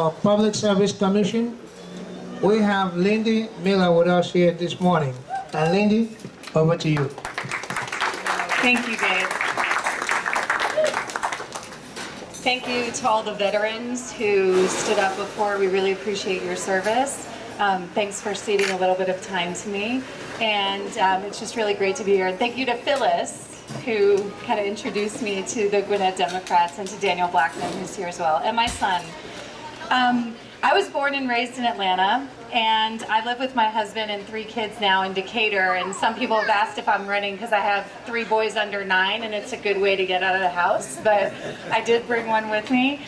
Public Service Commission, we have Lindy Miller with us here this morning. And Lindy, over to you. Thank you, Dave. Thank you to all the veterans who stood up before. We really appreciate your service. Thanks for ceding a little bit of time to me. And it's just really great to be here. And thank you to Phyllis, who kind of introduced me to the Gwinnett Democrats, and to Daniel Blackman, who's here as well, and my son. I was born and raised in Atlanta, and I live with my husband and 3 kids now in Decatur, and some people have asked if I'm running because I have 3 boys under 9, and it's a good way to get out of the house, but I did bring one with me.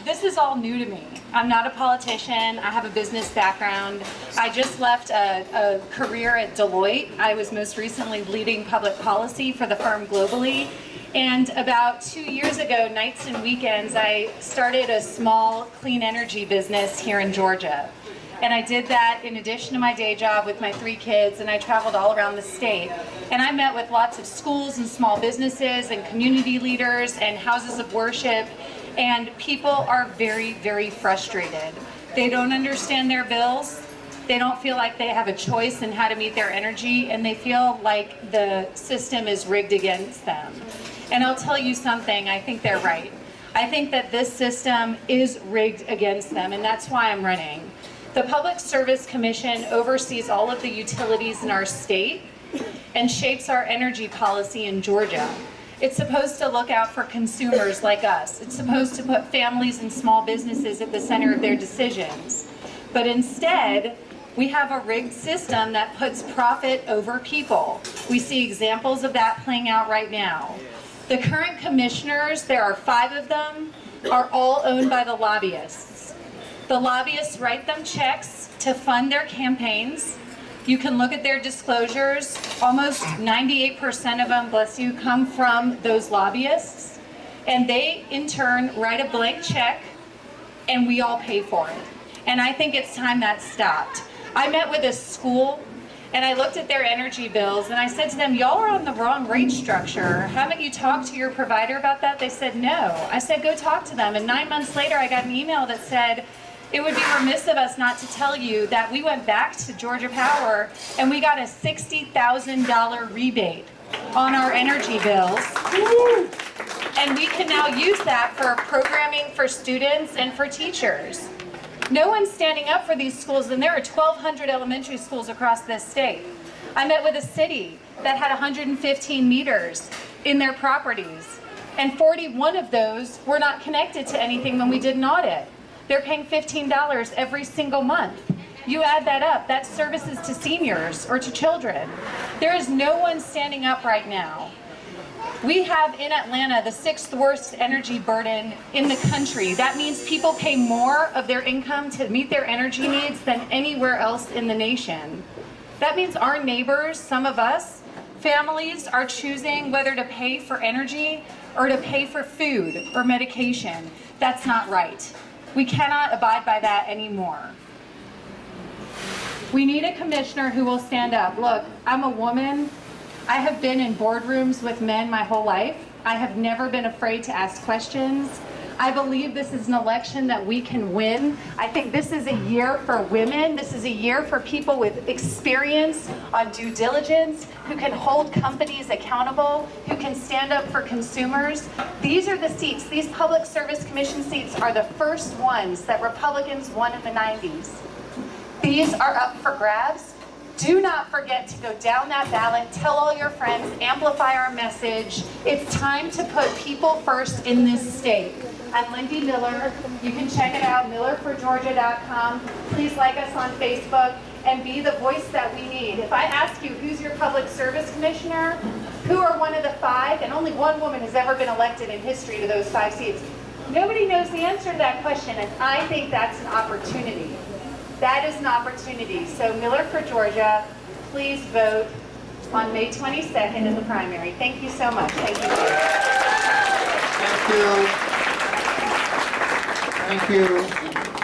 This is all new to me. I'm not a politician. I have a business background. I just left a career at Deloitte. I was most recently leading public policy for the firm globally. And about 2 years ago, nights and weekends, I started a small clean energy business here in Georgia. And I did that in addition to my day job with my 3 kids, and I traveled all around the state. And I met with lots of schools and small businesses and community leaders and houses of worship, and people are very, very frustrated. They don't understand their bills. They don't feel like they have a choice in how to meet their energy, and they feel like the system is rigged against them. And I'll tell you something, I think they're right. I think that this system is rigged against them, and that's why I'm running. The Public Service Commission oversees all of the utilities in our state and shapes our energy policy in Georgia. It's supposed to look out for consumers like us. It's supposed to put families and small businesses at the center of their decisions. But instead, we have a rigged system that puts profit over people. We see examples of that playing out right now. The current commissioners, there are 5 of them, are all owned by the lobbyists. The lobbyists write them checks to fund their campaigns. You can look at their disclosures. Almost 98% of them, bless you, come from those lobbyists. And they, in turn, write a blank check, and we all pay for it. And I think it's time that stopped. I met with a school, and I looked at their energy bills, and I said to them, y'all are on the wrong rate structure. Haven't you talked to your provider about that? They said, no. I said, go talk to them. And 9 months later, I got an email that said, it would be remiss of us not to tell you that we went back to Georgia Power, and we got a $60,000 rebate on our energy bills. And we can now use that for programming for students and for teachers. No one's standing up for these schools, and there are 1,200 elementary schools across this state. I met with a city that had 115 meters in their properties, and 41 of those were not connected to anything when we did an audit. They're paying $15 every single month. You add that up, that's services to seniors or to children. There is no one standing up right now. We have in Atlanta the 6th worst energy burden in the country. That means people pay more of their income to meet their energy needs than anywhere else in the nation. That means our neighbors, some of us, families are choosing whether to pay for energy or to pay for food or medication. That's not right. We cannot abide by that anymore. We need a commissioner who will stand up. Look, I'm a woman. I have been in boardrooms with men my whole life. I have never been afraid to ask questions. I believe this is an election that we can win. I think this is a year for women. This is a year for people with experience on due diligence, who can hold companies accountable, who can stand up for consumers. These are the seats. These Public Service Commission seats are the first ones that Republicans won in the 90s. These are up for grabs. Do not forget to go down that ballot, tell all your friends, amplify our message. It's time to put people first in this state. I'm Lindy Miller. You can check it out, millerforgeorgia.com. Please like us on Facebook and be the voice that we need. If I ask you who's your public service commissioner, who are one of the 5, and only one woman has ever been elected in history to those 5 seats, nobody knows the answer to that question, and I think that's an opportunity. That is an opportunity. So Miller for Georgia, please vote on May 22nd in the primary. Thank you so much. Thank you. Thank you. Thank you.